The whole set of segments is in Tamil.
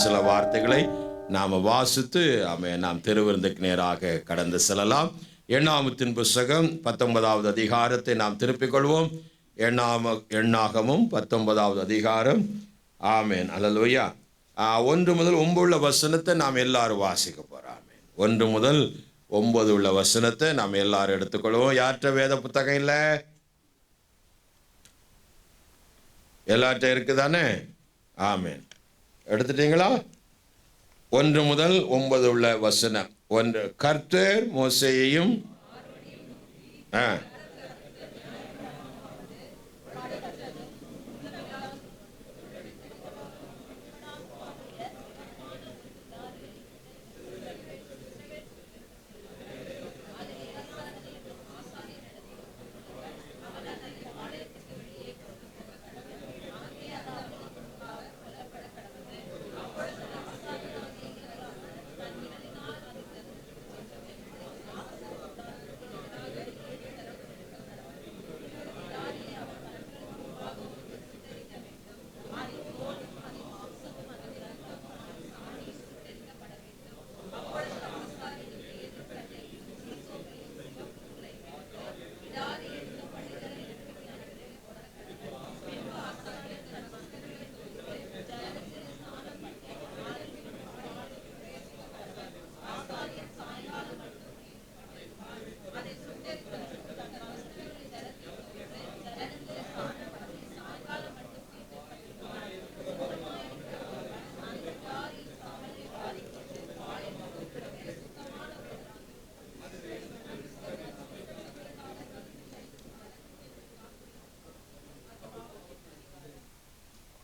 சில வார்த்தைகளை நாம் வாசித்து நாம் திருவிருந்துக்கு நேராக கடந்து செல்லலாம். எண்ணாகமத்தின் புஸ்தகம் 19வது அதிகாரத்தை நாம் திருப்பிக் கொள்வோம். எண்ணாகமும் 19வது அதிகாரம். ஆமேன், அல்லேலூயா. 1 முதல் 9 உள்ள வசனத்தை நாம் எல்லாரும் வாசிக்க போகிறோம். ஆமேன். 1 முதல் 9 உள்ள வசனத்தை நாம் எல்லாரும் எடுத்துக்கொள்வோம். யார்கிட்ட வேத புத்தகம் இல்லை? எல்லார்ட்ட இருக்குதானே? ஆமேன். எடுத்துட்டீங்களா? 1 முதல் 9 உள்ள வசனம். கர்த்தர் மோசேயையும்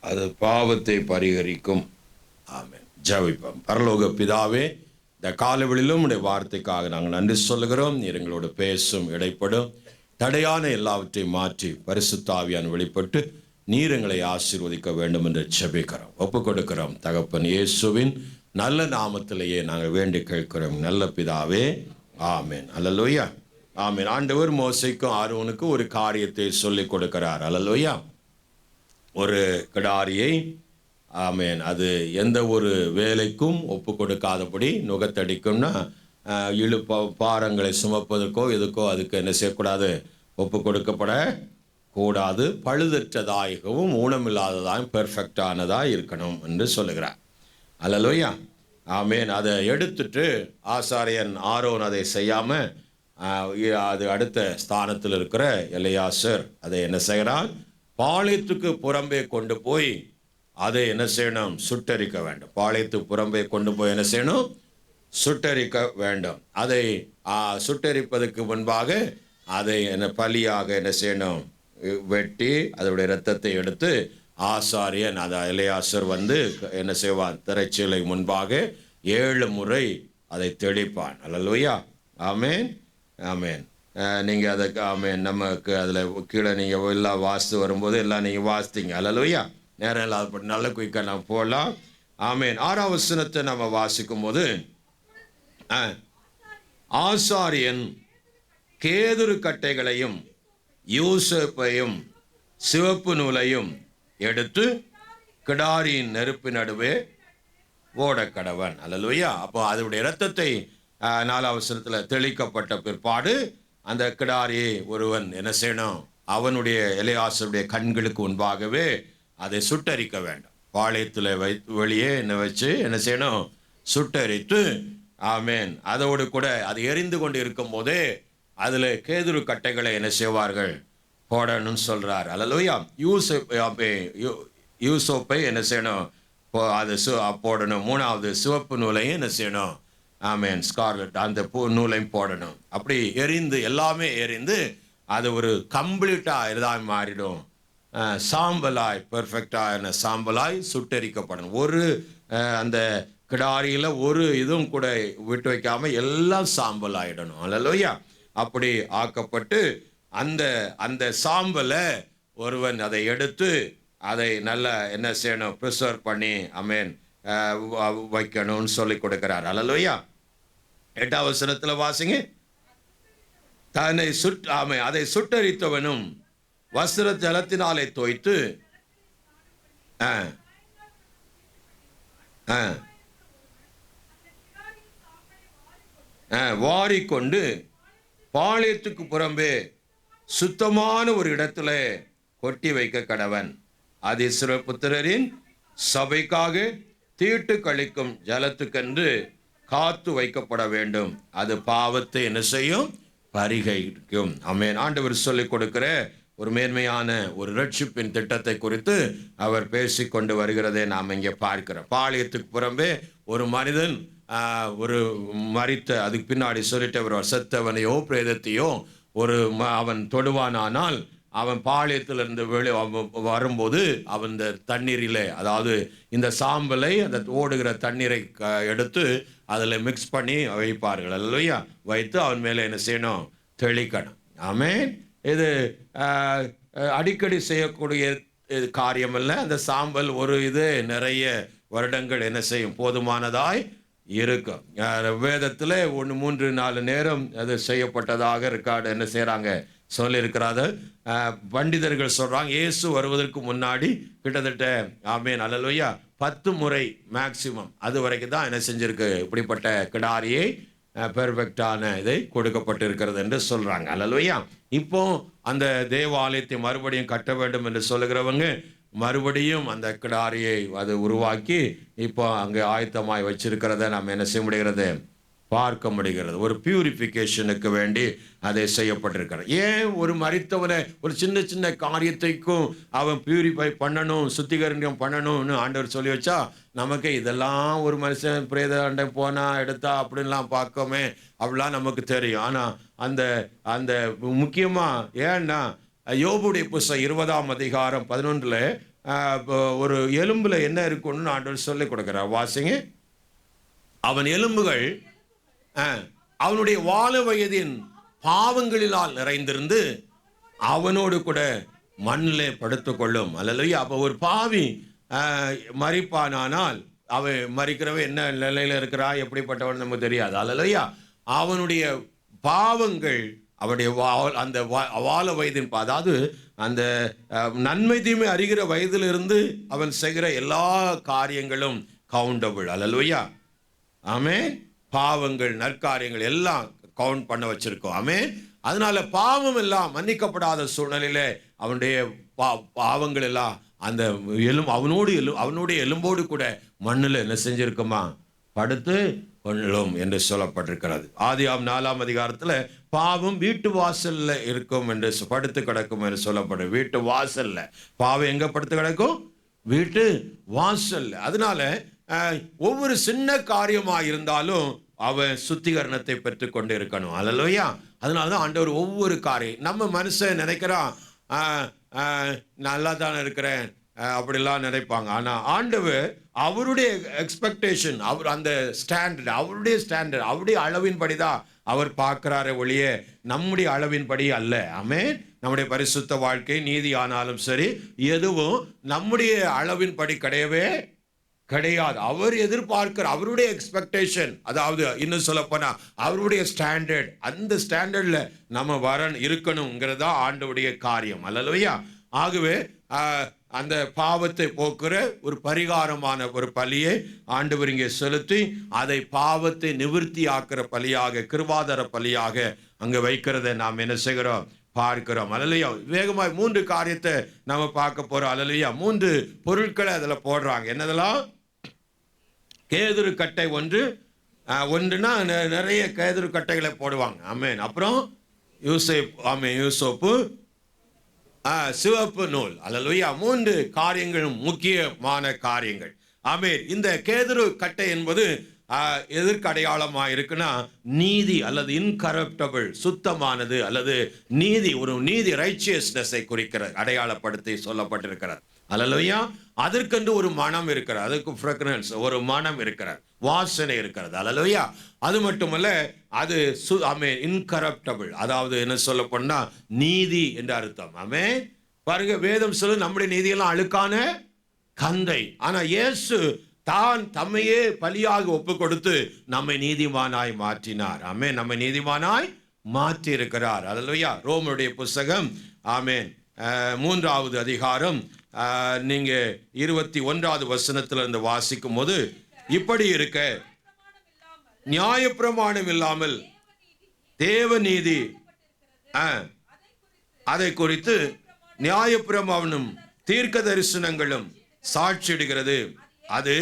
அது பாவத்தை பரிகரிக்கும். ஆமென். ஜெபிப்போம். பரலோக பிதாவே, இந்த காலவெளியிலும் உடைய வார்த்தைக்காக நாங்கள் நன்றி சொல்லுகிறோம். நீர் எங்களோடு பேசும், இடைப்படும் தடையான எல்லாவற்றையும் மாற்றி பரிசுத்த ஆவியான் வெளிப்பட்டு நீர் எங்களை ஆசீர்வதிக்க வேண்டும் என்று ஜெபிக்கிறோம், ஒப்புக் கொடுக்கிறோம். தகப்பன் இயேசுவின் நல்ல நாமத்திலேயே நாங்கள் வேண்டி கேட்கிறோம், நல்ல பிதாவே. ஆமென், அல்லேலூயா. ஆமென். ஆண்டவர் மோசேக்கும் ஆரோனுக்கும் ஒரு காரியத்தை சொல்லிக் கொடுக்கிறார். அல்லேலூயா. ஒரு கிடாரியை, ஆமேன், அது எந்த ஒரு வேலைக்கும் ஒப்பு கொடுக்காதபடி நுகத்தடிக்கும்னா பாரங்களை சுமப்பதற்கோ எதுக்கோ அதுக்கு என்ன செய்யக்கூடாது, ஒப்பு கொடுக்கப்படக்கூடாது. பழுதற்றதாகவும் ஊனமில்லாததாகவும் பெர்ஃபெக்டானதாக இருக்கணும் என்று சொல்லுகிறார். அல்லேலூயா. ஆமேன். அதை எடுத்துட்டு ஆசாரியன் ஆரோன் அதை செய்யாமல் அது அடுத்த ஸ்தானத்தில் இருக்கிற எலியாசர் அதை என்ன செய்கிறான், பாளையத்துக்கு புறம்பே கொண்டு போய் அதை என்ன செய்யணும், சுட்டரிக்க வேண்டும். பாளையத்துக்கு புறம்பே கொண்டு போய் என்ன செய்யணும், சுட்டரிக்க வேண்டும். அதை சுட்டரிப்பதற்கு முன்பாக அதை என்ன பலியாக என்ன செய்யணும், வெட்டி அதனுடைய இரத்தத்தை எடுத்து ஆசாரியன் அதை எலியாசர் வந்து என்ன செய்வான், திரைச்சீலை முன்பாக 7 முறை அதை தெளிப்பான். அல்லேலூயா. ஆமேன், ஆமேன். நீங்கள் அதை ஆமேன், நமக்கு அதில் கீழே நீங்கள் எல்லாம் வாசித்து வரும்போது எல்லாம் நீங்கள் வாசித்தீங்க. அல்லேலூயா. நேரம் இல்லாத நல்ல குயிக்காக நம்ம போகலாம். ஆமேன். 6வது வசனத்தை நம்ம வாசிக்கும் போது, ஆசாரியன் கேதுரு கட்டைகளையும் யூசப்பையும் சிவப்பு நூலையும் எடுத்து கிடாரியின் நெருப்பு நடுவே ஓடக்கடவன். அல்லேலூயா. அப்போ அதனுடைய இரத்தத்தை 4வது வசனத்தில் தெளிக்கப்பட்ட பிற்பாடு அந்த கிடாரியை ஒருவன் என்ன செய்யணும், அவனுடைய எலியாசருடைய கண்களுக்கு முன்பாகவே அதை சுட்டரிக்க வேண்டும். பாளையத்தில் வெளியே என்ன வச்சு என்ன செய்யணும், சுட்டரித்து. ஆமேன். அதோடு கூட அது எரிந்து கொண்டு இருக்கும் போதே அதில் கேதுரு கட்டைகளை என்ன செய்வார்கள், போடணும்னு சொல்கிறார். அல்லேலூயா. யூசோப்பை என்ன செய்யணும், அது போடணும். 3வது சிவப்பு நூலையும் என்ன செய்யணும், ஆமேன், ஸ்கார்லெட் அந்த நூலையும் போடணும். அப்படி எரிந்து எல்லாமே எரிந்து அது ஒரு கம்ப்ளீட்டாக இதாக மாறிடும். சாம்பலாய், பெர்ஃபெக்டான சாம்பலாய் சுட்டரிக்கப்படணும். ஒரு அந்த கிடாரியில் ஒரு இதுவும் கூட விட்டு வைக்காமல் எல்லாம் சாம்பல் ஆகிடணும். அல்லேலூயா. அப்படி ஆக்கப்பட்டு அந்த அந்த சாம்பலை ஒருவன் அதை எடுத்து அதை நல்லா என்ன செய்யணும், ப்ரிசர்வ் பண்ணி ஆமேன் வைக்கணும்னு சொல்லி கொடுக்கிறார். அல்லேலூயா. 8வது வசனத்தில் வாசிங்க. தன்னை அதை சுட்டரித்தவனும் வஸ்திர ஜலத்தினாலே தோய்த்து வாரிக்கொண்டு பாளையத்துக்கு புறம்பே சுத்தமான ஒரு இடத்துல கொட்டி வைக்க கடவன். அது இஸ்ரவேல் புத்திரரின் சபைக்காக தீட்டு கழிக்கும் ஜலத்துக்கென்று காத்து வைக்கப்பட வேண்டும். அது பாவத்தை என்ன செய்யும்? பரிகரிக்கும். ஆமென். ஆண்டவர் சொல்லிக் கொடுக்கிற ஒரு மேன்மையான ஒரு ரட்சிப்பின் திட்டத்தை குறித்து அவர் பேசிக்கொண்டு வருகிறதை நாம் இங்கே பார்க்கிறோம். பாளையத்துக்கு புறம்பே ஒரு மனிதன் ஒரு மரித்த, அதுக்கு பின்னாடி சொல்லிட்டு ஒரு செத்தவனையோ பிரேதத்தையோ அவன் தொடுவானானால் அவன் பாளையத்திலிருந்து வரும்போது அவன் இந்த தண்ணீரிலே, அதாவது இந்த சாம்பலை அந்த ஓடுகிற தண்ணீரை எடுத்து அதில் மிக்ஸ் பண்ணி வைப்பார்கள் இல்லையா, வைத்து அவன் மேலே என்ன செய்யணும்? தெளிக்கணும். ஆமென். இது அடிக்கடி செய்யக்கூடிய காரியம் அல்ல. அந்த சாம்பல் ஒரு இது நிறைய வருடங்கள் என்ன செய்யும்? போதுமானதாய் இருக்கும். வேதத்தில் 3-4 நேரம் அது செய்யப்பட்டதாக ரெக்கார்டு என்ன செய்கிறாங்க? சொல்லியிருக்கிறாரு. பண்டிதர்கள் சொல்கிறாங்க இயேசு வருவதற்கு முன்னாடி கிட்டத்தட்ட ஆமென் அல்லேலூயா 10 முறை மேக்சிமம் அது வரைக்கும் தான் என்ன செஞ்சிருக்கு? இப்படிப்பட்ட கிடாரியை பெர்ஃபெக்டான இதை கொடுக்கப்பட்டிருக்கிறது என்று சொல்கிறாங்க. அல்லேலூயா. இப்போ அந்த தேவாலயத்தை மறுபடியும் கட்ட வேண்டும் என்று சொல்லுகிறவங்க மறுபடியும் அந்த கிடாரியை அது உருவாக்கி இப்போ அங்கே ஆயத்தமாய் வச்சிருக்கிறத நாம் என்ன செய்ய முடிகிறது? பார்க்க முடிகிறது. ஒரு பியூரிஃபிகேஷனுக்கு வேண்டி அதை செய்யப்பட்டிருக்கிறது. ஏன் ஒரு மரித்தவனை ஒரு சின்ன சின்ன காரியத்தைக்கும் அவன் பியூரிஃபை பண்ணணும், சுத்திகரணம் பண்ணணும்னு ஆண்டவர் சொல்லி வச்சா, நமக்கு இதெல்லாம் ஒரு மனுஷன் பிரேத அண்டை போனா எடுத்தா அப்படின்லாம் பார்க்கோமே, அப்படிலாம் நமக்கு தெரியும். ஆனால் அந்த அந்த முக்கியமாக ஏன்னா யோபுடைய புஸ்தகம் 20ஆம் அதிகாரம் 11 ஒரு எலும்புல என்ன இருக்குன்னு ஆண்டவர் சொல்லி கொடுக்கிறார். வாசிங்க. அவன் எலும்புகள் அவனுடைய வாழ வயதின் பாவங்களிலால் நிறைந்திருந்து அவனோடு கூட மண்ணில் படுத்துக்கொள்ளும். அல்லேலூயா. அப்போ ஒரு பாவி மரிப்பானால் அவன் மரிக்கிறவன் என்ன நிலையில் இருக்கிறா, எப்படிப்பட்டவன் நமக்கு தெரியாது. அல்லேலூயா. அவனுடைய பாவங்கள் அவனுடைய அந்த வாழ வயதின், அதாவது அந்த நன்மை தீமை அறிகிற வயதிலிருந்து அவன் செய்கிற எல்லா காரியங்களும் கவுண்டபிள். அல்லேலூயா. ஆமென். பாவங்கள் நற்காரியங்கள் எல்லாம் கவுண்ட் பண்ண வச்சிருக்கோம். ஆமென். அதனால பாவம் எல்லாம் மன்னிக்கப்படாத சூழ்நிலையில அவனுடைய பாவங்கள் எல்லாம் அந்த அவனுடைய எலும்போடு கூட மண்ணில் என்ன செஞ்சிருக்குமா? படுத்து கொள்ளும் என்று சொல்லப்பட்டிருக்கிறது. ஆதியாம் 4ஆம் அதிகாரத்தில் பாவம் வீட்டு வாசல்ல இருக்கும் என்று படுத்து கிடக்கும் என்று சொல்லப்படும். வீட்டு வாசல்ல பாவம் எங்க படுத்து கிடக்கும்? வீட்டு வாசல்ல. அதனால ஒவ்வொரு சின்ன காரியமாக இருந்தாலும் அவன் சுத்திகரணத்தை பெற்று கொண்டு இருக்கணும். அல்லேலூயா. அதனால தான் ஆண்டவர் ஒவ்வொரு காரியம், நம்ம மனுஷன் நினைக்கிறான் நல்லா தானே இருக்கிறேன் அப்படிலாம் நினைப்பாங்க. ஆனால் ஆண்டவர் அவருடைய எக்ஸ்பெக்டேஷன், அவர் அந்த ஸ்டாண்டர்ட் அவருடைய அளவின்படி தான் அவர் பார்க்கிறாரே ஒழிய நம்முடைய அளவின்படி அல்ல. ஆமென். நம்முடைய பரிசுத்த வாழ்க்கை நீதி ஆனாலும் சரி எதுவும் நம்முடைய அளவின்படி கிடையவே கிடையாது. அவர் எதிர்பார்க்கிற அவருடைய எக்ஸ்பெக்டேஷன், அதாவது இன்னும் சொல்ல போனா அவருடைய ஸ்டாண்டர்ட், அந்த ஸ்டாண்டர்ட்ல நம்ம இருக்கணுங்கிறதா ஆண்டவருடைய காரியம். அல்லேலூயா. ஆகவே அந்த பாவத்தை போக்குற ஒரு பரிகாரமான ஒரு பலியை ஆண்டவர் இங்கே செலுத்தி அதை பாவத்தை நிவர்த்தி ஆக்கிற பலியாக, கிருபாதார பலியாக அங்கே வைக்கிறதை நாம் என்ன செய்கிறோம்? பார்க்கிறோம். அல்லேலூயா. வேகமாய் 3 காரியத்தை நம்ம பார்க்க போறோம். அல்லேலூயா. 3 பொருட்களை அதில் போடுறாங்க. என்னதெல்லாம்? கேதுரு கட்டை ஒன்றுனா நிறைய கேதுரு கட்டைகளை போடுவாங்க. ஆமென். அப்புறம் யூசோப்பு, சிவப்பு நூல். அல்லேலூயா. 3 காரியங்களும் முக்கியமான காரியங்கள். ஆமென். இந்த கேதுரு கட்டை என்பது எதற்கு அடையாளமாக இருக்குன்னா, நீதி அல்லது இன்கரப்டபிள், சுத்தமானது அல்லது நீதி, ஒரு நீதி ரைச்சியஸ்னஸை குறிக்கிற அடையாளப்படுத்தி சொல்லப்பட்டிருக்கிறது. அல்லேலூயா. அதற்கென்று ஒரு மனம் இருக்கிறது, அதுக்கு ஃப்ரெக்ரன்ஸ், ஒரு மனம் இருக்கிறது, வாசனை இருக்கிறது. அல்லேலூயா. அது மட்டுமல்ல, அது இன்கரப்டபிள், அதாவது என்ன சொல்ல போனா நீதி என்று அர்த்தம். ஆமென். பாருங்க, வேதம் சொல்லு நம்முடைய நீதியெல்லாம் அழுக்கான கந்தை. ஆனா இயேசு தான் தம்மையே பலியாக ஒப்பு கொடுத்து நம்மை நீதிமானாய் மாற்றினார். ஆமென். நம்மை நீதிமானாய் மாற்றி இருக்கிறார். அல்லேலூயா. ரோமருடைய புஸ்தகம் ஆமென் 3ஆவது அதிகாரம் நீங்க 21வது வசனத்துல இருந்து வாசிக்கும் போது இப்படி இருக்க நியாயப்பிரமாணம் இல்லாமல் தேவநீதி அதை குறித்து நியாயப்பிரமாணம் தீர்க்க தரிசனங்களும் சாட்சியிடுகிறது. அது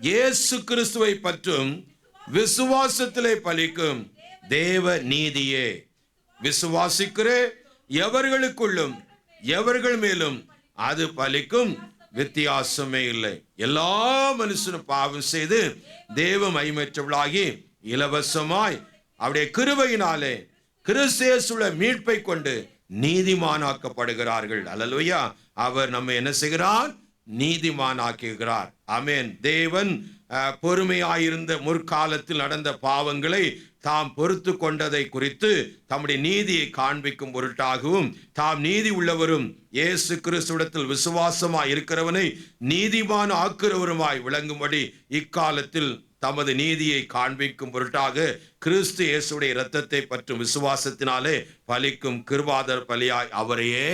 இயேசு கிறிஸ்துவை பற்றும் விசுவாசத்திலே பலிக்கும் தேவ நீதியே. விசுவாசிக்கிற எவர்களுக்குள்ளும் எவர்கள் மேலும் அது பலிக்கும், வித்தியாசமே இல்லை. எல்லா மனுஷனும் பாவம் செய்து தேவ மகிமையற்றவர்களாகி இலவசமாய் அவருடைய கிருபையினாலே கிறிஸ்து இயேசுவின் மீட்பை கொண்டு நீதிமானாக்கப்படுகிறார்கள். அல்லேலூயா. அவர் நம்ம என்ன செய்கிறார்? நீதிமானாக்குகிறார். ஆமென். தேவன் பொறுமையாயிருந்த முற்காலத்தில் நடந்த பாவங்களை தாம் பொறுத்து கொண்டதை குறித்து தம்முடைய நீதியை காண்பிக்கும் பொருட்டாகவும் தாம் நீதி உள்ளவரும் இயேசு கிறிஸ்துவிடத்தில் விசுவாசமாய் இருக்கிறவனை நீதிமான் ஆக்குறவருமாய் விளங்கும்படி இக்காலத்தில் தமது நீதியை காண்பிக்கும் பொருட்டாக கிறிஸ்து இயேசுடைய இரத்தத்தை பற்றும் விசுவாசத்தினாலே பலிக்கும் கிருபாதார பலியாய் அவரையே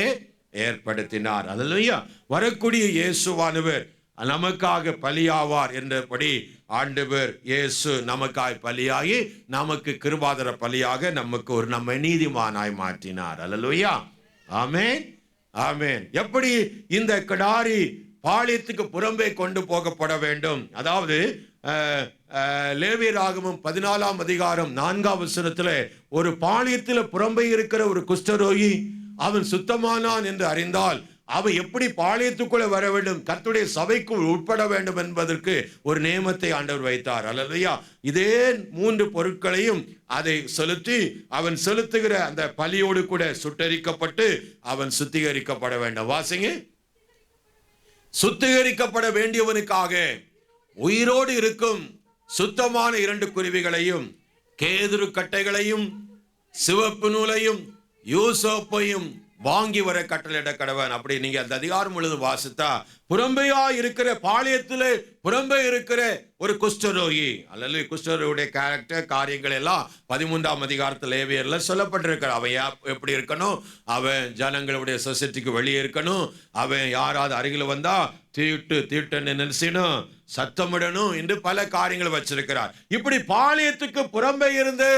ஏற்படுத்தினார். அல்லேலூயா. வரக்கூடிய இயேசுவானவர் நமக்காக பலியாவார் என்றபடி ஆண்டவர் இயேசு நமக்காய் பலியாகி நமக்கு கிருபாதார பலியாக நமக்கு ஒரு நம்மை நீதிமானாய் மாற்றினார். அல்லேலூயா. ஆமென், ஆமென். எப்படி இந்த கிடாரி பாளையத்துக்கு புறம்பே கொண்டு போகப்பட வேண்டும்? அதாவது லேவியராகமம் 14ஆம் அதிகாரம் 4ஆம் வசனத்தில் ஒரு பாளையத்தில் புறம்பே இருக்கிற ஒரு குஷ்டரோகி அவன் சுத்தமானான் என்று அறிந்தால் அவன் எப்படி பாளையத்துக்குள்ள வர வேண்டும், கர்த்தருடைய சபைக்குள் உட்பட வேண்டும் என்பதற்கு ஒரு நியமத்தை ஆண்டவர் வைத்தார். அல்லேலூயா. இதே 3 பொருட்களையும் அதை செலுத்தி அவன் செலுத்துகிற அந்த பலியோடு கூட சுட்டரிக்கப்பட்டு அவன் சுத்திகரிக்கப்பட வேண்டும். வாசிங்க. சுத்திகரிக்கப்பட வேண்டியவனுக்காக உயிரோடு இருக்கும் சுத்தமான 2 குருவிகளையும் கேதுரு கட்டைகளையும் சிவப்பு நூலையும் யூசோப்பையும் வாங்கி வர கட்டளையிட கடவன். அப்படி நீங்க அந்த அதிகாரம் முழுது வாசித்தா புறம்பையா இருக்கிற பாளையத்தில் புறம்பே இருக்கிற ஒரு குஷ்டரோகி, அல்லது குஷ்டரோகியுடைய கேரக்டர் காரியங்கள் எல்லாம் 13ஆம் அதிகாரத்தில் லேவியர்ல சொல்லப்பட்டிருக்கிற. அவன் எப்படி இருக்கணும், அவன் ஜனங்களுடைய சொசைட்டிக்கு வெளியே இருக்கணும், அவன் யாராவது அருகில் வந்தா தீட்டுன்னு நினைச்சணும், சத்தமிடணும் என்று பல காரியங்களை வச்சிருக்கிறார். இப்படி பாளையத்துக்கு புறம்பே இருந்து,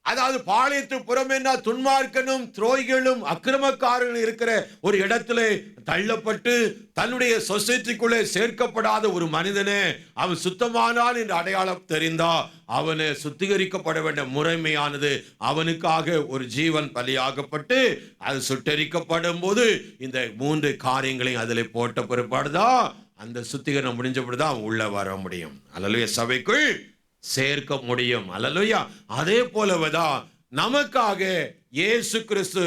அதாவது பாளையத்துக்கு புறமேனா துன்மார்க்கனும் துரோகிகளும் அக்கிரமக்காரர்களும் இருக்கிற ஒரு இடத்துல தள்ளப்பட்டு தன்னுடைய சொசைட்டிக்குள்ளே சேர்க்கப்படாத ஒரு மனிதனே அவன் சுத்தமானான் என்று அடையாளம் தெரிந்தா அவனை சுத்திகரிக்கப்பட வேண்டிய முறைமையானது அவனுக்காக ஒரு ஜீவன் பலியாகப்பட்டு அது சுட்டரிக்கப்படும் போது இந்த 3 காரியங்களையும் அதில் போட்ட பிற்பாடுதான் அந்த சுத்திகரணம் முடிஞ்சபடிதான் உள்ள வர முடியும். அல்லேலூயா. சபைக்குள் சேர்க்க முடியும். அல்லேலூயா. அதே போலதான் நமக்காக இயேசு கிறிஸ்து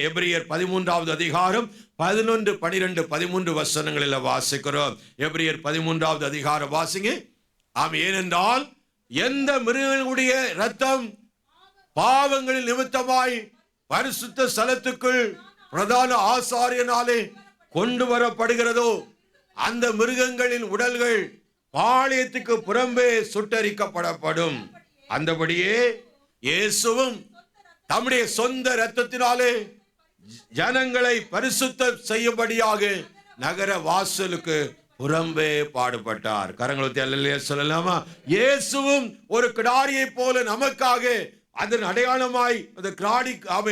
எபிரியர் 13ஆவது அதிகாரம் 11, 12, 13 வசனங்களில் வாசிக்கிறோம். எபிரியர் 13ஆவது அதிகாரம் வாசிங்க. ஏனென்றால் எந்த மிருகங்களுடைய இரத்தம் பாவங்களின் நிமித்தமாய் பரிசுத்த ஸ்தலத்துக்குள் பிரதான ஆசாரியனாலே கொண்டு வரப்படுகிறதோ அந்த மிருகங்களின் உடல்கள் பாளையத்துக்கு புறம்பே சுட்டரிக்கப்படப்படும். அந்தபடியே இயேசுவும் தம்முடைய சொந்த இரத்தத்தினாலே ஜனங்களை பரிசுத்த செய்யும்படியாக நகர வாசலுக்கு புறம்பே பாடுபட்டார். கரங்களை அல்லேலூயா சொல்லலாமா? இயேசுவும் ஒரு கிடாரியை போல நமக்காக அதன் அடையாளமாய் அந்த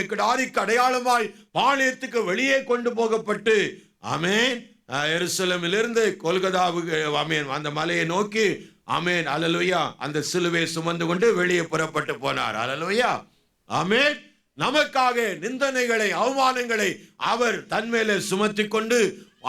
கிடாரிக்கு அடையாளமாய் பாளையத்துக்கு வெளியே கொண்டு போகப்பட்டு, ஆமென், எருசலேமிலிருந்து கொல்கதாவுக்கு ஆமென் அந்த மலையை நோக்கி ஆமென் அல்லேலூயா அந்த சிலுவையை சுமந்து கொண்டு வெளியே புறப்பட்டு போனார். அல்லேலூயா. ஆமென். நமக்காக நிந்தனைகளை அவமானங்களை அவர் தன்மேலே சுமத்தி கொண்டு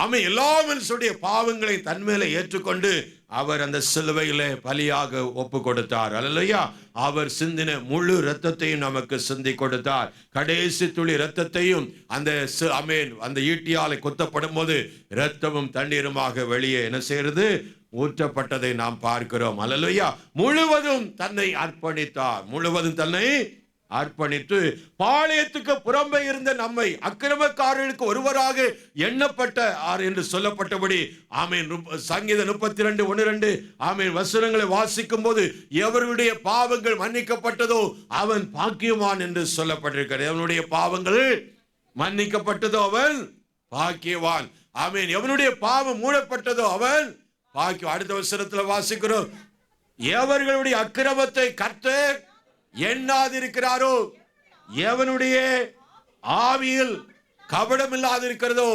ஆமென் எல்லா மனுஷருடைய பாவங்களை தன்மேலே ஏற்றுக்கொண்டு அவர் அந்த சிலுவையிலே பலியாக ஒப்பு கொடுத்தார். அல்லேலூயா. அவர் சிந்தின முழு இரத்தத்தையும் நமக்கு சிந்தி கொடுத்தார். கடைசி துளி இரத்தத்தையும் அந்த ஆமென் அந்த ஈட்டியாலை குத்தப்படும் போது இரத்தமும் தண்ணீருமாக வெளியே என்ன செய்யறது ஊற்றப்பட்டதை நாம் பார்க்கிறோம். அல்லேலூயா. முழுவதும் தன்னை அர்ப்பணித்தார். முழுவதும் தன்னை அர்ப்பணித்து பாளையத்துக்கு புறம்பே இருந்த நம்மை அக்கிரமக்காரர்களுக்கு ஒருவராக எண்ணப்பட்டார் என்று சொல்லப்பட்டபடி ஆமென் சங்கீதம் 32:1-2 ஆமென் வசனங்களை வாசிக்கும் போது எவருடைய பாவங்கள் மன்னிக்கப்பட்டதோ அவன் பாக்கியவான் என்று சொல்லப்பட்டிருக்கிறது. அவனுடைய பாவங்கள் மன்னிக்கப்பட்டதோ அவன் பாக்கியவான். ஆமென். எவனுடைய பாவம் மூடப்பட்டதோ அவன் பாக்கியம். அடுத்த வசனத்துல வாசிக்கிறோம், எவர்களுடைய அக்கிரமத்தை கர்த்தர் எண்ணாதிருக்கிறாரோ, எவனுடைய ஆவியில் கபடம் இல்லாதிருக்கிறதோ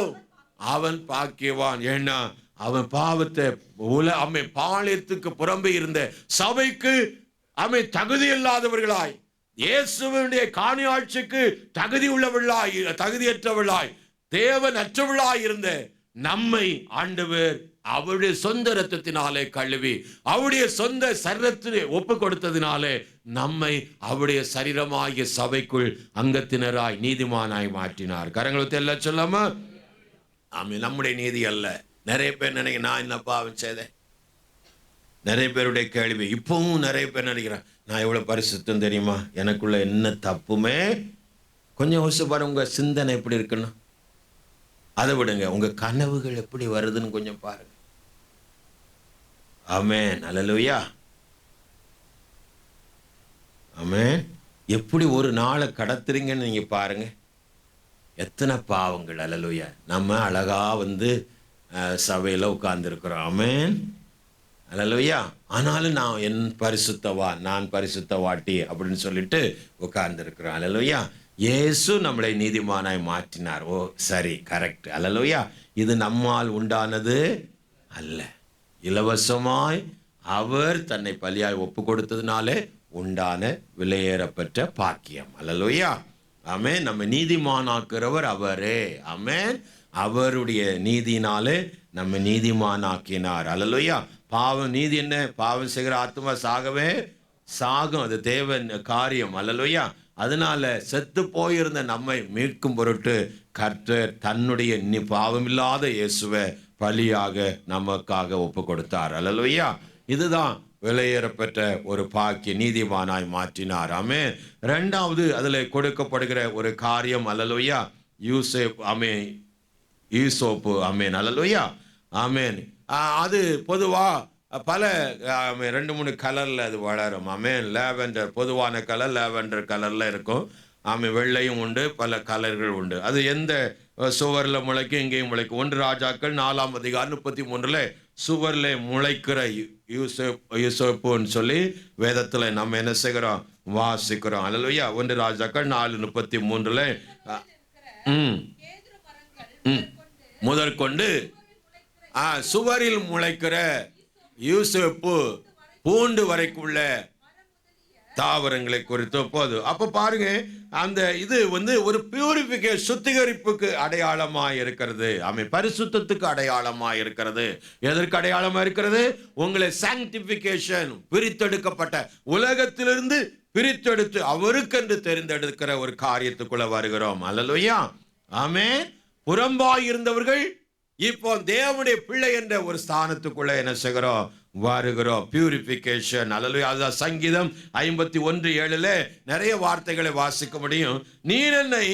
அவன் பாக்கியவான். ஏன்னா அவன் பாவத்தை பாளையத்துக்கு புறம்பே இருந்த சபைக்கு தகுதி இல்லாதவர்களாய், இயேசுவினுடைய காணி ஆட்சிக்கு தகுதியற்றவர்களாய், தேவன் அற்றவர்களாய் இருந்த நம்மை ஆண்டவர் அவருடைய சொந்த இரத்தத்தினாலே கழுவி அவருடைய சொந்த சரீரத்திலே ஒப்பு கொடுத்ததினாலே நம்மை அவருடைய சரீரமாகிய சபைக்குள் அங்கத்தினராய் நீதிமானாய் மாற்றினார். கரங்களுக்கு எல்லாம் சொல்லாம ஆமென். நம்முடைய நீதி அல்ல. நிறைய பேர் நினைக்க, நான் என்ன பாவம் செய்தேன். நிறைய பேருடைய கேள்வி. இப்பவும் நிறைய பேர் நினைக்கிறேன், நான் எவ்வளவு பரிசுத்தம் தெரியுமா, எனக்குள்ள என்ன தப்புமே. கொஞ்சம் யோசிச்சு பாருங்க, உங்க சிந்தனை எப்படி இருக்குன்னு. அதை விடுங்க, உங்க கனவுகள் எப்படி வருதுன்னு கொஞ்சம் பாருங்க. ஆமென். அல்லேலூயா. ஆமென். எப்படி ஒரு நாளை கடத்துறீங்கன்னு நீங்க பாருங்க. எத்தனை பாவங்கள். அல்லேலூயா. நம்ம அழகா சபையில உட்கார்ந்துருக்கிறோம். ஆமென். அல்லேலூயா. ஆனாலும் நான் என் பரிசுத்தவான், நான் பரிசுத்தவாட்டி அப்படின்னு சொல்லிட்டு உட்கார்ந்துருக்கிறோம். அல்லேலூயா. இயேசு நம்மளை நீதிமானாய் மாற்றினார். ஓ சரி, கரெக்ட். அல்லேலூயா. இது நம்மால் உண்டானது அல்ல, இலவசமாய் அவர் தன்னை பலியாய் ஒப்பு கொடுத்ததுனாலே உண்டான விலையேறப்பட்ட பாக்கியம். அல்லேலூயா. ஆமென். நம்ம நீதிமானாக்குறவர் அவரே. ஆமென். அவருடைய நீதினாலே நம்ம நீதிமானாக்கினார். அல்லேலூயா. பாவம், நீதி என்ன? பாவம் செய்கிற ஆத்மா சாகவே சாகும். அது தேவன் காரியம். அல்லேலூயா. அதனால செத்து போயிருந்த நம்மை மீட்கும் பொருட்டு கர்த்தர் தன்னுடைய பாவமில்லாத இயேசுவை பலியாக நமக்காக ஒப்பு கொடுத்தார். அல்லேலூயா. இதுதான் விலையேறப்பட்ட ஒரு பாக்கிய, நீதிமானாய் மாற்றினார். ஆமென். இரண்டாவது அதுல கொடுக்கப்படுகிற ஒரு காரியம். அல்லேலூயா. யூசோப்பு. ஆமென். அல்லேலூயா. ஆமென். அது பொதுவா பல 2-3 கலர்ல அது வளரும். ஆமென். லேவெண்டர், பொதுவான கலர் லேவெண்டர் கலர்ல இருக்கும். ஆமென். வெள்ளையும் உண்டு, பல கலர்கள் உண்டு. அது எந்த சுவரில் முளைக்கும், இங்கேயும் முளைக்கும். 1 ராஜாக்கள் 4ஆம் அதிகாரம் 33 சுவரில் முளைக்கிற யூசோப்புன்னு சொல்லி வேதத்தில் நம்ம என்ன செய்கிறோம், வாசிக்கிறோம். அல்லேலூயா. 1 ராஜாக்கள் 4:33 முதற்கொண்டு சுவரில் முளைக்கிற யூசோப்பு பூண்டு வரைக்குள்ள தாவரங்களை குறித்து போது. அப்ப பாருங்க, அந்த இது ஒரு பியூரிஃபிகேஷன், சுத்திகரிப்புக்கு அடையாளமாக இருக்கிறது. பரிசுத்தத்துக்கு அடையாளமாக இருக்கிறது. எதற்கு அடையாளமாக இருக்கிறது? உங்களை சாங்டிஃபிகேஷன், பிரித்தெடுக்கப்பட்ட, உலகத்திலிருந்து பிரித்தெடுத்து அவருக்கென்று தெரிந்தெடுக்கிற ஒரு காரியத்துக்குள்ள வருகிறோம். அல்லேலூயா. ஆமென். புறம்பாய் இருந்தவர்கள் இப்போ தேவனுடைய பிள்ளை என்ற ஒரு ஸ்தானத்துக்குள்ள என்ன செய்கிறோம், வருகிறோம். பியூரிஃபிகேஷன். அல்லேலூயா. அதுதான் சங்கீதம் 51:7 நிறைய வார்த்தைகளை வாசிக்க முடியும். நீர் என்னை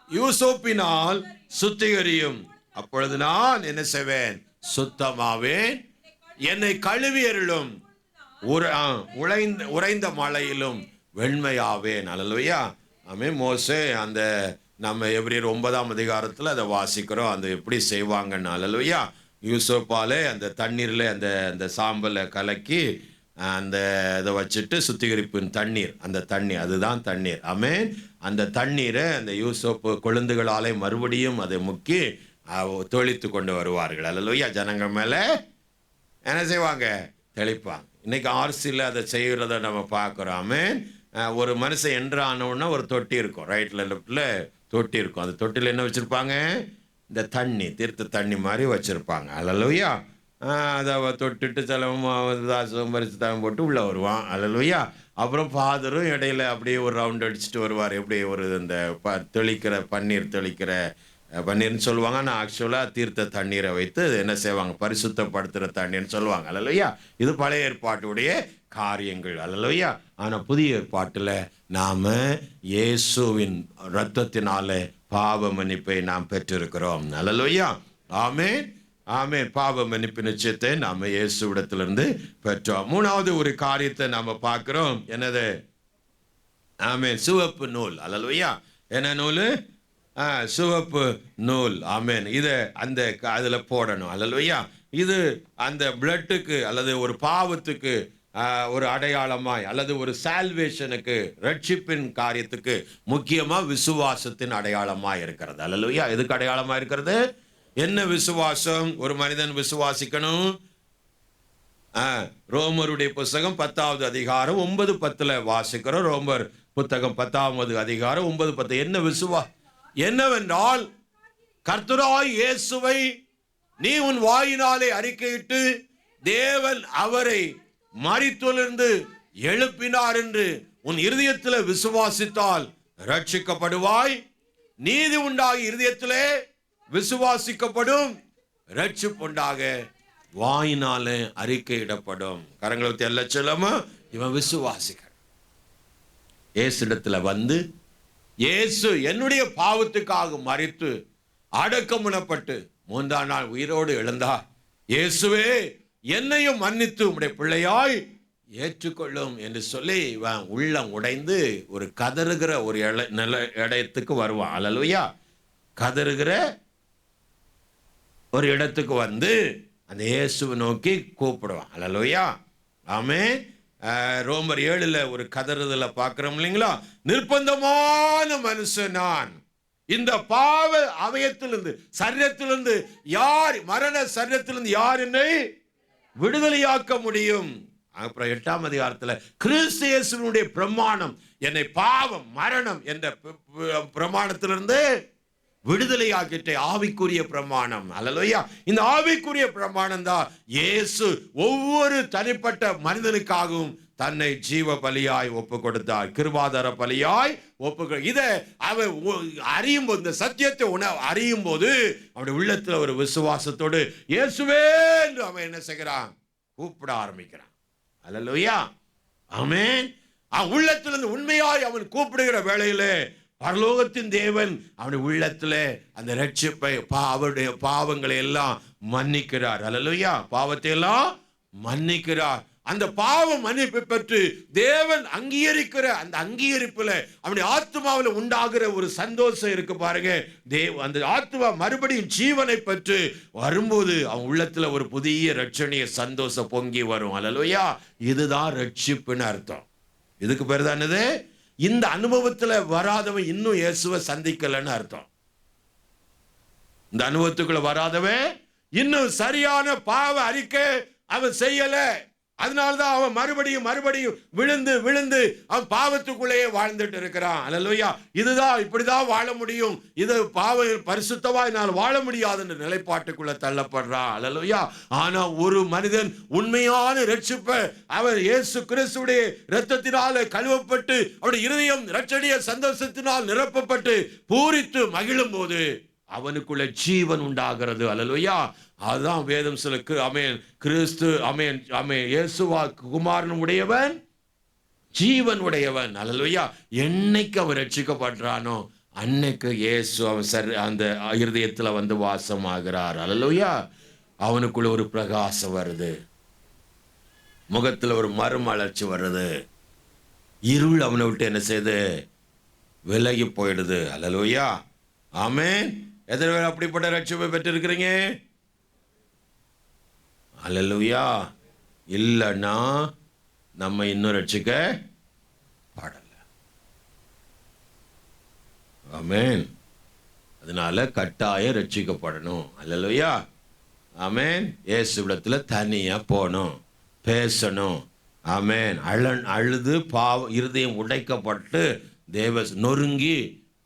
யூசோப்பினால் சுத்திகரியும், அப்பொழுது நான் என்ன செய்வேன், சுத்தமாவேன். என்னை கழுவி அருளும், உறைந்த மழையிலும் வெண்மையாவேன். அல்லேலூயா. ஆமென். மோசே நம்ம எபிரேயர் 9ஆம் அதிகாரத்தில் அதை வாசிக்கிறோம். அந்த எப்படி செய்வாங்கன்னு. அல்லேலூயா. யூசோப்பாலே அந்த தண்ணீரில் அந்த சாம்பலை கலக்கி அந்த இதை வச்சுட்டு சுத்திகரிப்பின் தண்ணீர், அந்த தண்ணீர், அதுதான் தண்ணீர். ஆமென். அந்த தண்ணீரை அந்த யூசோப்பு கொழுந்துகளாலே மறுபடியும் அதை முக்கி தெளித்து கொண்டு வருவார்கள். அல்லேலூயா. ஜனங்கள் மேலே என்ன செய்வாங்க, தெளிப்பாங்க. இன்னைக்கு ஆர்சியில் அதை செய்கிறத நம்ம பார்க்குறோம். ஆமென். ஒரு மனுஷன் என்றானோன்னா ஒரு தொட்டி இருக்கும், ரைட்டில் லெஃப்டில் தொட்டி இருக்கும். அந்த தொட்டியில் என்ன வச்சுருப்பாங்க, இந்த தண்ணி, தீர்த்த தண்ணி மாதிரி வச்சுருப்பாங்க. அல்லேலூயா. அதை தொட்டுட்டு தாசம் பறித்து தவம் போட்டு உள்ளே வருவான். அல்லேலூயா. அப்புறம் ஃபாதரும் இடையில அப்படியே ஒரு ரவுண்ட் அடிச்சுட்டு வருவார். எப்படி இந்த தெளிக்கிற பன்னீர்னு சொல்லுவாங்க. ஆனால் ஆக்சுவலாக தீர்த்த தண்ணீரை வைத்து என்ன செய்வாங்க, பரிசுத்தப்படுத்துகிற தண்ணீர்னு சொல்லுவாங்க. அல்லேலூயா. இது பழைய ஏற்பாட்டுடைய காரியங்கள். அல்லேலூயா. ஆனால் புதிய ஏற்பாட்டில் நாம் இயேசுவின் இரத்தத்தினால பாவ மன்னிப்பை நாம் பெற்றிருக்கிறோம். அல்லேலூயா. ஆமென். ஆமென். பாவ மன்னிப்பு நிச்சயத்தை நாம் இயேசுவிடத்திலிருந்து பெற்றோம். மூணாவது ஒரு காரியத்தை நாம் பார்க்கிறோம். என்னது? ஆமென். சிவப்பு நூல். அல்லேலூயா. என்ன நூல்? சிவப்பு நூல். ஆமென். இதை அதில் போடணும். அல்லேலூயா. இது அந்த பிளட்டுக்கு அல்லது ஒரு பாவத்துக்கு ஒரு அடையாளமாய், அல்லது ஒரு சால்வேஷனுக்கு, ரட்சிப்பின் காரியத்துக்கு முக்கியமா விசுவாசத்தின் அடையாளமாய் இருக்கிறது. அல்லேலூயா. எதுக்கு அடையாளமா இருக்கிறது? என்ன விசுவாசம் ஒரு மனிதன் விசுவாசிக்கணும்? ரோமருடைய புத்தகம் 10வது அதிகாரம் 9-10 வாசிக்கிறோம். ரோமர் புத்தகம் 10வது அதிகாரம் 9-10. என்ன என்னவென்றால், கர்த்தராய் இயேசுவை நீ உன் வாயினாலே அறிக்கையிட்டு தேவன் அவரை மரித்தோரிலிருந்து எழுப்பினார் என்று உன் இருதயத்தில் விசுவாசித்தால் ரட்சிக்கப்படுவாய். நீதி உண்டாகி இருதயத்திலே விசுவாசிக்கப்படும், ரட்சிப்புண்டாக வாயினாலே அறிக்கையிடப்படும். கரங்களை எல்லாம் சொல்லாம இவன் விசுவாசிக்க இயேசுடத்துல வந்து, இயேசு என்னுடைய பாவத்துக்காக மரித்து அடக்கம் பண்ணப்பட்டு 3ஆம் நாள் உயிரோடு எழுந்தார். இயேசுவே என்னையும் மன்னித்து உம்முடைய பிள்ளையாய் ஏற்றுக்கொள்ளும் என்று சொல்லி இவன் உள்ளம் உடைந்து ஒரு கதறுகிற ஒரு இடத்துக்கு வருவான். அல்லேலூயா. கதறுகிற ஒரு இடத்துக்கு வந்து அந்த இயேசுவை நோக்கி கூப்பிடுவான். அல்லேலூயா. ஆமென். ரோமர் 7 ஒரு கதறுதலை பார்க்கிறோம் இல்லைங்களா? நிர்பந்தமான மனுஷன் நான், இந்த பாவ அவயத்திலிருந்து, சரீரத்திலிருந்து யார், மரண சரீரத்திலிருந்து யார் என்னை விடுதலையாக்க முடியும்? அப்புறம் 8ஆம் அதிகாரத்தில் கிறிஸ்து இயேசுவினுடைய பிரமாணம் என்னை பாவம் மரணம் என்ற பிரமாணத்திலிருந்து விடுதலையாக்கிட்ட ஆவிக்குரிய பிரமாணம். அல்லேலூயா. இந்த ஆவிக்குரிய பிரமாணம் தான் இயேசு ஒவ்வொரு தனிப்பட்ட மனிதனுக்காகவும் தன்னை ஜீவ பலியாய் ஒப்பு கொடுத்தார், கிருபாதார பலியாய் ஒப்பு. இதை அவன் அறியும் போது, இந்த சத்தியத்தை அறியும் போது அவனுடைய உள்ளத்தில் ஒரு விசுவாசத்தோடு இயேசுவே என்று அவன் என்ன செய்கிறான்? கூப்பிட ஆரம்பிக்கிறான். அல்லேலூயா. ஆமென். உள்ளத்திலிருந்து உண்மையாய் அவன் கூப்பிடுகிற வேளையிலே பரலோகத்தின் தேவன் அவனுடைய உள்ளத்திலே அந்த ரட்சிப்பை, அவருடைய பாவங்களை எல்லாம் மன்னிக்கிறார். அல்லேலூயா. பாவத்தை எல்லாம் மன்னிக்கிறார். அந்த பாவம் மன்னிப்பை பெற்று தேவன் அங்கீகரிக்கிற அந்த அங்கீகரிப்புல அவனுடைய ஆத்மாவில் உண்டாகிற ஒரு சந்தோஷம் இருக்கு பாருங்க. அந்த ஆத்மா மறுபடியும் ஜீவனை பெற்று வரும்போது அவன் உள்ளத்துல ஒரு புதிய ரட்சணிய சந்தோஷம் பொங்கி வரும். அல்லேலூயா. இதுதான் ரட்சிப்புன்னு அர்த்தம். இதுக்கு பேர் தான் என்னது? இந்த அனுபவத்துல வராதவன் இன்னும் இயேசுவை சந்திக்கலன்னு அர்த்தம். இந்த அனுபவத்துக்குள்ள வராதவன் இன்னும் சரியான பாவ அறிக்கை அவன் செய்யல. அதனால்தான் அவன் மறுபடியும் விழுந்து அவன் பாவத்துக்குள்ளேயே வாழ்ந்துட்டு இருக்கிறான். அல்லேலூயா. இதுதான், இப்படிதான் வாழ முடியும், இது பாவ பரிசுத்தமா என்னால் வாழ முடியாது என்ற நிலைப்பாட்டுக்குள்ள தள்ளப்படுறான். அல்லேலூயா. ஆனா ஒரு மனிதன் உண்மையான ரட்சிப்பை அவன் இயேசு கிறிஸ்துவுடைய இரத்தத்தினால கழுவப்பட்டு அவருடைய இருதயம் ரட்சணிய சந்தோஷத்தினால் நிரப்பப்பட்டு பூரித்து மகிழும் போது அவனுக்குள்ள ஜீவன் உண்டாகிறது. அல்லேலூயா. அதுதான் வேதம் சொல்லுக்கு. ஆமென். கிறிஸ்து ஆமென் ஆமென் இயேசுவா குமாரன் உடையவன், ஜீவன் உடையவன். அல்லேலூயா. என்னைக்கு அவன் ரட்சிக்கப்படுறானோ அன்னைக்கு இயேசு அவன் அந்த இருதயத்தில் வந்து வாசமாகிறார். அல்லேலூயா. அவனுக்குள்ள ஒரு பிரகாசம் வருது, முகத்தில் ஒரு மறுமலர்ச்சி வருது, இருள் அவனை விட்டு என்ன செய்யுது? விலகி போயிடுது. அல்லேலூயா. ஆமென். எத்தனை பேர் அப்படிப்பட்ட ரட்சிப்பை பெற்றிருக்கிறீங்க? அல்லேலூயா. இல்லைன்னா நம்ம இன்னும் ரட்சிக்க பாடல. ஆமென். அதனால கட்டாயம் ரட்சிக்கப்படணும். அல்லேலூயா. ஆமென். இயேசுவிடத்தில் தனியா போகணும், பேசணும். ஆமென். அழுது இருதயம் உடைக்கப்பட்டு தேவ நொறுங்கி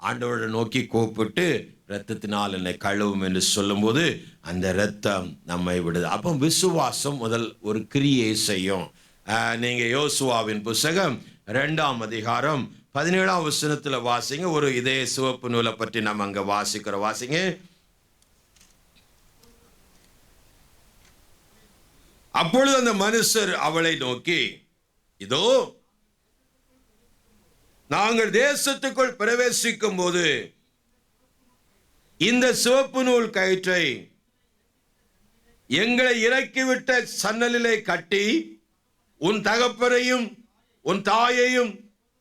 ஆண்டவரை நோக்கி கூப்பிட்டு இரத்தத்தினால் என்னை கழுவும் என்று சொல்லும்போது அந்த இரத்தம் நம்மை விடுது. அப்போ விசுவாசம் முதல் ஒரு கிரியை செய்யும். நீங்க யோசுவாவின் புத்தகம் 2ஆம் அதிகாரம் 17ஆம் வசனத்துல வாசிங்க. ஒரு இதே சிவப்பு நூலை பற்றி நம்ம அங்க வாசிக்கிறோம். வாசிங்க. அப்பொழுது அந்த மனுஷர் அவளை நோக்கி, இதோ நாங்கள் தேசத்துக்குள் பிரவேசிக்கும் போது இந்த சிவப்பு நூல் கயிற்றை எங்களை இறக்கிவிட்ட சன்னலிலே கட்டி உன் தகப்பனையும் உன் தாயையும்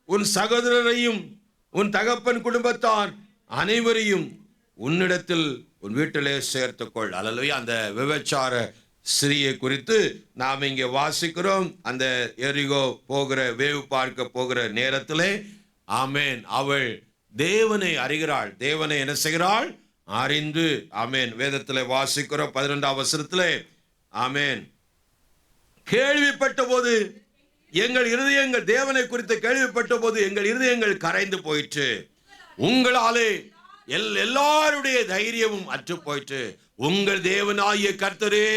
உன் சகோதரரையும் உன் தகப்பன் குடும்பத்தார் அனைவரையும் உன்னிடத்தில் உன் வீட்டிலே சேர்த்துக்கொள். அல்லேலூயா. அந்த விபச்சார ஸ்திரியை குறித்து நாம் இங்கே வாசிக்கிறோம். அந்த எரிகோ போகிற வேவு பார்க்க போகிற நேரத்திலே ஆமேன் அவள் தேவனை அறிகிறாள். தேவனை என்ன செய்கிறாள்? அறிந்து. ஆமேன். வேதத்தில் வாசிக்கிறோம் 12ஆம் வசனத்திலே ஆமேன் கேள்விப்பட்ட போது எங்கள் இருதயங்கள் தேவனை குறித்து கேள்விப்பட்ட போது எங்கள் இருதயங்கள் கரைந்து போயிற்று. உங்களாலே எல்லாருடைய தைரியமும் அற்று போயிற்று. உங்கள் தேவனாகிய கர்த்தரே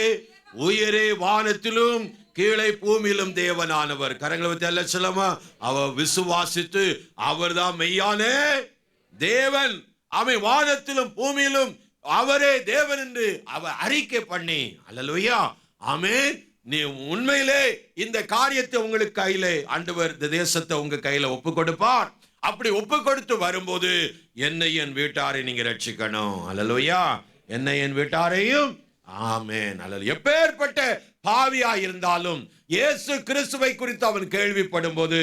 உயரே வானத்திலும் கீழே பூமியிலும் தேவனானவர். கரங்களை வச்சு எல்லாம் சொல்லமா? அவர் விசுவாசித்து அவர்தான் மெய்யான தேவன். அவன் வானத்திலும் பூமியிலும் அவரே தேவன் என்று அவர் அறிக்கை பண்ணி அல்லேலூயா ஆமென். நீ உண்மையிலே இந்த காரியத்தை உங்களுக்கு கையிலே ஆண்டவர் இந்த தேசத்தை உங்க கையில ஒப்பு கொடுப்பார். அப்படி ஒப்பு கொடுத்து வரும்போது என்னை என் வீட்டாரை நீங்க ரட்சிக்கணும். அல்லேலூயா. என்னை என் வீட்டாரையும் ஆமென். அல்லேலூயா. எப்பேற்பட்ட பாவியா இருந்தாலும் இயேசு கிறிஸ்துவை குறித்து அவன் கேள்விப்படும் போது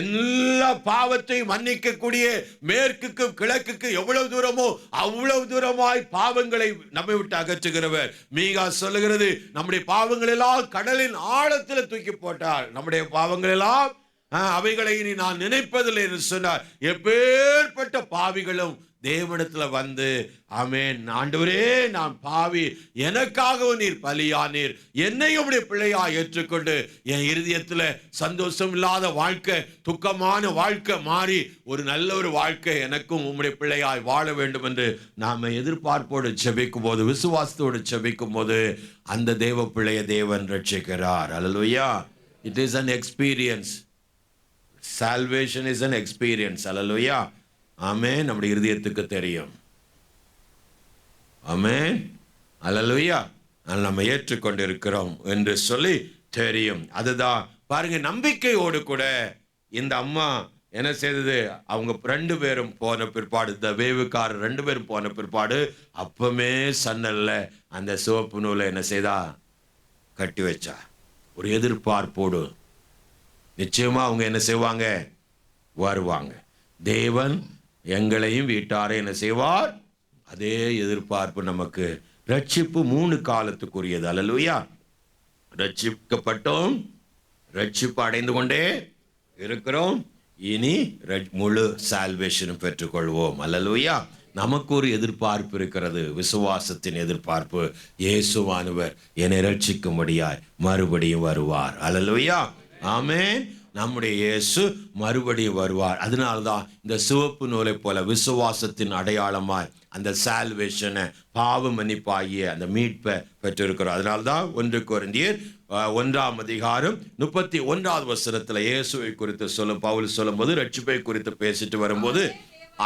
எல்லா பாவத்தையும் மன்னிக்கக்கூடிய மேற்குக்கும் கிழக்குக்கும் எவ்வளவு தூரமோ அவ்வளவு தூரமாய் பாவங்களை நம்மை விட்டு அகற்றுகிறவர். மீகா சொல்லுகிறது, நம்முடைய பாவங்கள் எல்லாம் கடலின் ஆழத்தில் தூக்கி போட்டார். நம்முடைய பாவங்கள் எல்லாம் அவைகளை நான் நினைப்பதில்லை என்று சொன்னார். எப்பேற்பட்ட பாவிகளும் தேவனிடத்துல வந்து ஆமென் ஆண்டவரே நான் பாவி, எனக்காகவும் நீர் பலியானீர், என்னையும் உம்முடைய பிள்ளையா ஏற்றுக்கொண்டு என் இருதயத்துல சந்தோஷம் இல்லாத வாழ்க்கை, துக்கமான வாழ்க்கை மாறி ஒரு நல்ல ஒரு வாழ்க்கை எனக்கும் உம்முடைய பிள்ளையாய் வாழ வேண்டும் என்று நாம எதிர்பார்ப்போடு ஜெபிக்கும் போது, விசுவாசத்தோடு ஜெபிக்கும் போது அந்த தேவ பிள்ளைய தேவன் ரட்சிக்கிறார். அல்லேலூயா. It is an experience. Salvation is an experience. அல்லேலூயா. ஆமென். நம்முடைய இருதயத்துக்கு தெரியும். ஆமென். அல்லேலூயா. நம்ம ஏற்றுக்கொண்டிருக்கிறோம் என்று சொல்லி தெரியும். அதுதான் பாருங்க, நம்பிக்கையோடு கூட இந்த அம்மா என்ன செய்தது? அவங்க 2 பேரும் போன பிற்பாடு, இந்த வேவுக்காரர் 2 பேரும் போன பிற்பாடு அப்பமே சன்னல்ல அந்த சிவப்பு நூலை என்ன செய்தா? கட்டி வச்சா. ஒரு எதிர்பார்ப்போடு. நிச்சயமா அவங்க என்ன செய்வாங்க? வருவாங்க. தேவன் எங்களையும் வீட்டாரை என்ன செய்வார்? அதே எதிர்பார்ப்பு நமக்கு. ரட்சிப்பு 3 காலத்துக்குரியது. அல்லேலூயா. ரட்சிக்கப்பட்டோம், ரட்சிப்பு அடைந்து கொண்டே இருக்கிறோம், இனி முழு சால்வேஷனும் பெற்றுக்கொள்வோம். அல்லேலூயா. நமக்கு ஒரு எதிர்பார்ப்பு இருக்கிறது, விசுவாசத்தின் எதிர்பார்ப்பு. இயேசுவானவர் என்னை ரட்சிக்கும்படியாய் மறுபடியும் வருவார். அல்லேலூயா. ஆமென். நம்முடைய இயேசு மறுபடியும் வருவார். அதனால்தான் இந்த சிவப்பு நூலை போல விசுவாசத்தின் அடையாளமாய் அந்த சால்வேஷனை, பாவ மன்னிப்பாகிய அந்த மீட்பை பெற்றிருக்கிறோம். அதனால்தான் 1 கொரிந்தியர் 1ஆம் அதிகாரம் 31வது வசனத்தில் இயேசுவை குறித்து பவுல் சொல்லும்போது, ரட்சிப்பை குறித்து பேசிட்டு வரும்போது,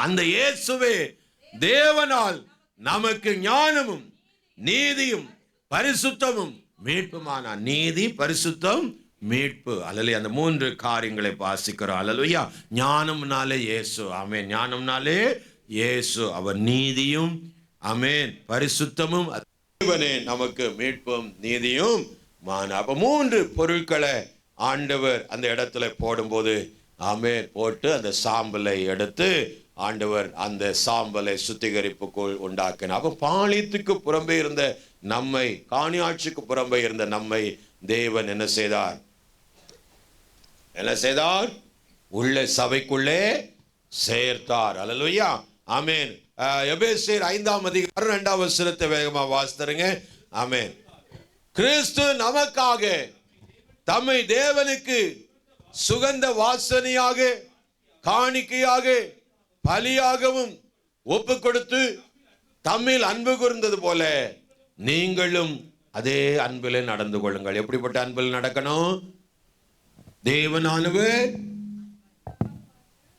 அந்த இயேசுவே தேவனால் நமக்கு ஞானமும் நீதியும் பரிசுத்தமும் மீட்புமானார். நீதி, பரிசுத்தம், மீட்பு. அல்லேலூயா. அந்த 3 காரியங்களை வாசிக்கிறோம். அல்லேலூயா. ஞானம்னாலே இயேசு. ஆமென். ஞானம்னாலே இயேசு. அவர் நீதியும் ஆமென் பரிசுத்தமும் தேவனே நமக்கு மீட்பும் நீதியும் மான. அப்ப 3 பொருட்களை ஆண்டவர் அந்த இடத்துல போடும்போது ஆமென் போட்டு அந்த சாம்பலை எடுத்து ஆண்டவர் அந்த சாம்பலை சுத்திகரிப்புக்குள் உண்டாக்கினார். அப்ப பாளையத்துக்கு புறம்பே இருந்த நம்மை, காணியாட்சிக்கு புறம்பே இருந்த நம்மை தேவன் என்ன செய்தார்? என்ன செய்தார்? உள்ள சபைக்குள்ளே சேர்த்தார். அல்லேலூயா. ஆமென். எபேசியர் 5ஆம் அதிகாரம் 2ஆம் வசனத்தை வேகமா வாசித்தருங்க. ஆமென். கிறிஸ்து நமக்காக தம்மை தேவனுக்கு சுகந்த வாசனையாக, காணிக்கையாக, பலியாகவும் ஒப்பு கொடுத்து தம்மில் அன்பு கூர்ந்தது போல நீங்களும் அதே அன்பிலே நடந்து கொள்ளுங்கள். எப்படிப்பட்ட அன்பில் நடக்கணும்? தேவனானவர்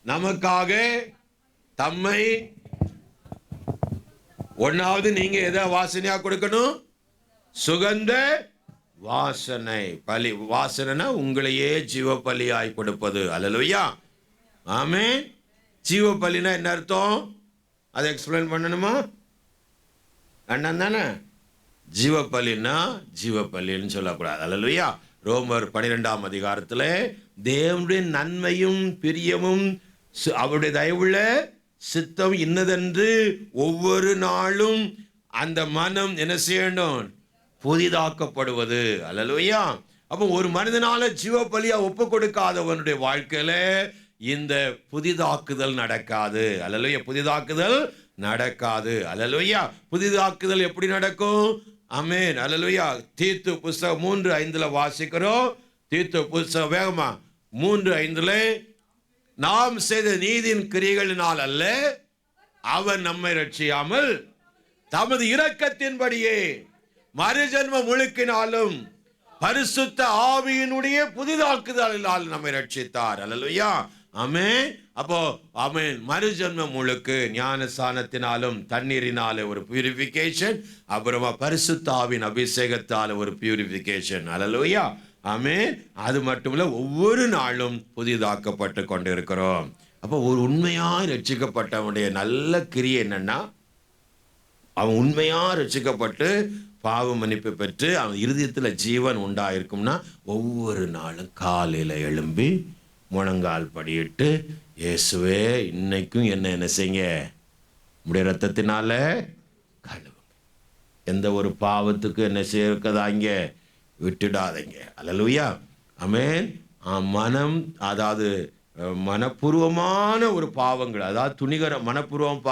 நமக்காக தம்மை, ஒன்னாவது நீங்க எதை வாசனையா கொடுக்கணும்? சுகந்த வாசனை. பலி. வாசனைனா உங்களையே ஜீவ பலியாய் கொடுப்பது. அல்லேலூயா. ஆமென். ஜீவ பலினா என்ன அர்த்தம்? அதை எக்ஸ்பிளைன் பண்ணணுமா? அண்ணன் தானே. ஜீவபலின்னா ஜீவபலின்னு சொல்லக்கூடாது. அல்லேலூயா. ரோமர் 12ஆம் அதிகாரத்தில் தேவனுடைய நன்மையும் பிரியமும் அவருடைய தயவுள்ள சித்தம் இன்னதென்று ஒவ்வொரு நாளும் அந்த மனம் என்ன செய்யணும்? புதிதாக்கப்படுவது. அல்லேலூயா. அப்போ ஒரு மனிதனால ஜீவ பலியா ஒப்பு கொடுக்காதவனுடைய வாழ்க்கையில இந்த புதிதாக்குதல் நடக்காது. அல்லேலூயா. புதிதாக்குதல் நடக்காது. அல்லேலூயா. புதிதாக்குதல் எப்படி நடக்கும்? ஆமென். அல்லேலூயா. தீத்து புஸ்தகம் 3:5 வாசிக்கிறோம். தீத்து புஸ்தகம் வேகமா 3:5 நாம் செய்த நீதியின் கிரியைகளினால் அல்ல, அவர் நம்மை ரட்சியாமல் தமது இரக்கத்தின்படியே மறுஜன்ம முழுக்கினாலும் பரிசுத்த ஆவியினுடைய புதிதாக்குதலினால் நம்மை ரட்சித்தார். அல்லேலூயா. ஆமென். அப்போ ஆமென். மறுஜன்ம முழுக்கு ஞானஸ்நானத்தினாலும் தண்ணீரினால ஒரு பியூரிஃபிகேஷன், அப்புறமா பரிசுத்த ஆவியின் அபிஷேகத்தால ஒரு பியூரிஃபிகேஷன். அல்லேலூயா. ஆமென். அது மட்டும் இல்ல, ஒவ்வொரு நாளும் புதிதாக்கப்பட்டு கொண்டிருக்கிறோம். அப்போ ஒரு உண்மையாய் ரட்சிக்கப்பட்டவனுடைய நல்ல கிரியை என்னன்னா, அவன் உண்மையா ரட்சிக்கப்பட்டு பாவ மன்னிப்பு பெற்று அவன் இருதயத்தில் ஜீவன் உண்டாயிருக்கும்னா, ஒவ்வொரு நாளும் காலையில் எழும்பி முழங்கால் படியிட்டு, இயேசுவே இன்னைக்கும் என்ன செய்யுங்க, உடைய ரத்தத்தினால கழுவுங்க, எந்த ஒரு பாவத்துக்கு என்ன செய்யறதாங்க விட்டுடாதீங்க. அல்லேலூயா. ஆமென். மனம், அதாவது மனப்பூர்வமான ஒரு பாவங்கள், அதாவது துணிகர மனப்பூர்வம்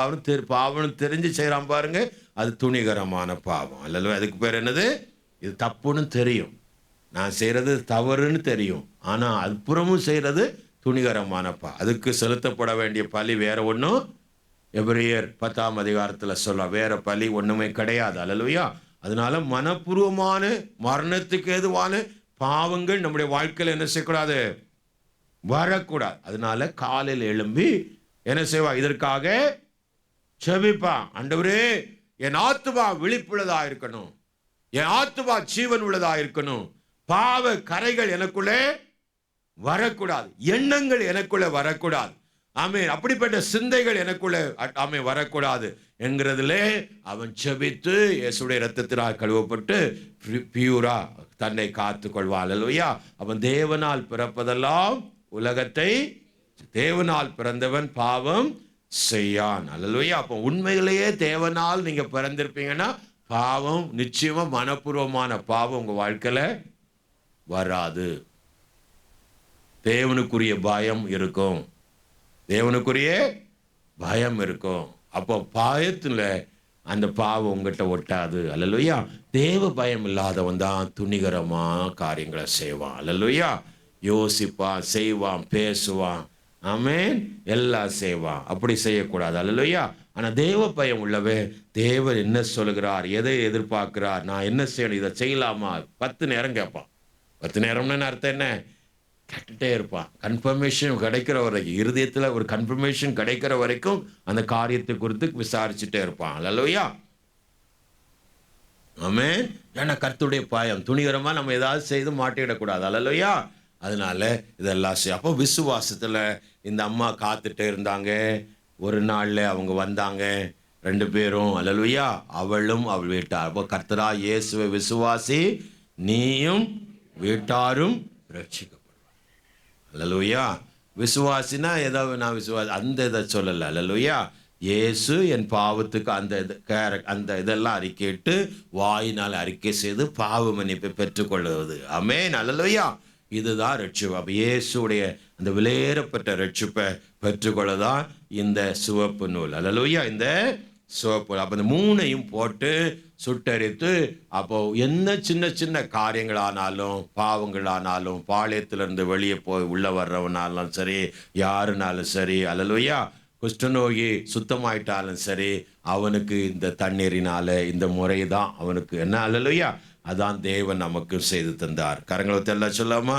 பாவம் தெரிஞ்சு செய்கிறான் பாருங்க, அது துணிகரமான பாவம். அல்லேலூயா. அதுக்கு பேர் என்னது? இது தப்புன்னு தெரியும், நான் செய்கிறது தவறுன்னு தெரியும், ஆனால் அப்புறமும் செய்கிறது துணிகரமான அதுக்கு செலுத்தப்பட வேண்டிய பலி வேற ஒன்றும் எபிரேயர் 10ஆம் அதிகாரத்தில் சொல்ல, வேற பலி ஒன்றுமே கிடையாது. அல்லேலூயா. அதனால மனப்பூர்வமான மரணத்துக்கு ஏதுவான பாவங்கள் நம்முடைய வாழ்க்கையில் என்ன செய்யக்கூடாது, வரக்கூடாது. அதனால காலையில் எழும்பி என்ன செய்வா, இதற்காக செபிப்பா. ஆண்டவரே, என் ஆத்துமா விழிப்புள்ளதா இருக்கணும், என் ஆத்துமா ஜீவன் உள்ளதா இருக்கணும், பாவ கரைகள் எனக்குள்ளே வரக்கூடாது, எண்ணங்கள் எனக்குள்ளே வரக்கூடாது, ஆமென், அப்படிப்பட்ட சிந்தைகள் எனக்குள்ளே ஆமென் வரக்கூடாது என்கிறதிலே அவன் செபித்து இயேசுடைய இரத்தத்தினால் கழுவப்பட்டு பியூரா தன்னை காத்து கொள்வான். அல்லேலூயா. அவன் தேவனால் பிறப்பதெல்லாம் உலகத்தை, தேவனால் பிறந்தவன் பாவம் செய்யான். அல்லேலூயா. அப்போ உண்மையிலேயே தேவனால் நீங்க பிறந்திருப்பீங்கன்னா பாவம் நிச்சயமா, மனப்பூர்வமான பாவம் உங்க வாழ்க்கையில வராது. தேவனுக்குரிய பயம் இருக்கும், தேவனுக்குரிய பயம் இருக்கும். அப்போ பயத்துல அந்த பாவம் உங்ககிட்ட ஒட்டாது. அல்லேலூயா. தேவ பயம் இல்லாதவன் தான் துணிகரமா காரியங்களை செய்வான். அல்லேலூயா. யோசிப்பான், செய்வான், பேசுவான், ஆமென், எல்லாம் செய்வான். அப்படி செய்யக்கூடாது. அல்லேலூயா. ஆனால் தேவ பயம் உள்ளவே, தேவன் என்ன சொல்லுகிறார், எதை எதிர்பார்க்கிறார், நான் என்ன செய்யணும், இதை செய்யலாமா, 10 நேரம் கேட்பான். 10 நேரம்னு அர்த்தம் என்ன, கேட்டுட்டே இருப்பான். கன்ஃபர்மேஷன் கிடைக்கிற வரைக்கும், இருதயத்தில் ஒரு கன்ஃபர்மேஷன் கிடைக்கிற வரைக்கும் அந்த காரியத்தை குறித்து விசாரிச்சுட்டே இருப்பான். அல்லேலூயா. ஆமென். ஏன்னா கர்த்தருடைய பயம், துணிகரமா நம்ம ஏதாவது செய்து மாட்டிடக்கூடாது. அல்லேலூயா. அதனால இதெல்லாம் அப்போ விசுவாசத்தில் இந்த அம்மா காத்துட்டே இருந்தாங்க. ஒரு நாளில் அவங்க வந்தாங்க 2 பேரும். அல்லேலூயா. அவளும் அவள் வீட்டார். அப்போ கர்த்தரா இயேசுவை விசுவாசி, நீயும் வீட்டாரும் ரட்சிக்கப்படும். அல்லேலூயா. விசுவாசினா ஏதோ நான் விசுவாசி அந்த இதை சொல்லலை. அல்லேலூயா. இயேசு என் பாவத்துக்கு அந்த இதெல்லாம் அறிக்கையிட்டு வாயினால் அறிக்கை செய்து பாவ மன்னிப்பை பெற்றுக்கொள்வது. ஆமென். அல்லேலூயா. இதுதான் ரட்சிப்பு. அப்போ இயேசுடைய அந்த விலையேறப்பட்ட ரட்சிப்பை பெற்றுக்கொள்ளதான் இந்த சிவப்பு நூல். அல்லேலூயா. இந்த சிவப்பு, அப்போ இந்த 3ஐயும் போட்டு சுட்டரித்து, அப்போ என்ன சின்ன சின்ன காரியங்களானாலும், பாவங்களானாலும், பாளையத்திலிருந்து வெளியே போய் உள்ள வர்றவனாலும் சரி, யாருனாலும் சரி, அல்லேலூயா, குஷ்டநோயி சுத்தமாயிட்டாலும் சரி, அவனுக்கு இந்த தண்ணீரினால இந்த முறை தான் அவனுக்கு என்ன. அல்லேலூயா. அதான் தேவன் நமக்கு செய்து தந்தார். கரங்களை எல்லாம் சொல்லாமா?